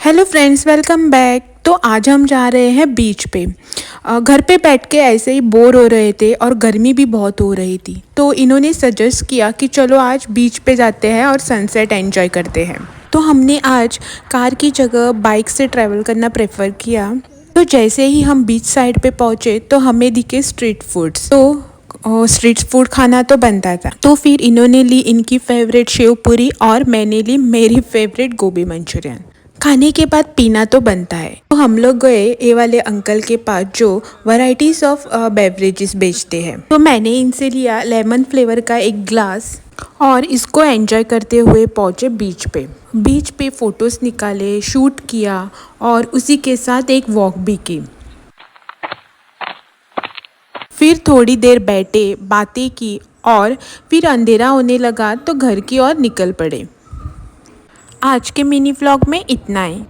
Hello friends, welcome back. तो आज हम जा रहे हैं बीच पे। घर पे बैठ के ऐसे ही बोर हो रहे थे और गर्मी भी बहुत हो रही थी, तो इन्होंने सजेस्ट किया कि चलो आज बीच पे जाते हैं और सनसेट एंजॉय करते हैं। तो हमने आज कार की जगह बाइक से ट्रैवल करना प्रेफर किया। तो जैसे ही हम बीच साइड पे पहुँचे तो हमें दिखे स्ट्रीट फूड्स। तो स्ट्रीट फूड खाना तो बनता था, तो फिर इन्होंने ली इनकी फेवरेट शेव पूरी और मैंने ली मेरी फेवरेट गोभी मंचूरियन। खाने के बाद पीना तो बनता है, तो हम लोग गए ए वाले अंकल के पास जो वैरायटीज ऑफ बेवरेजेस बेचते हैं। तो मैंने इनसे लिया लेमन फ्लेवर का एक ग्लास और इसको एंजॉय करते हुए पहुंचे बीच पे। बीच पे फोटोज निकाले, शूट किया और उसी के साथ एक वॉक भी की। फिर थोड़ी देर बैठे, बातें की और फिर अंधेरा होने लगा तो घर की ओर निकल पड़े। आज के मिनी व्लॉग में इतना ही।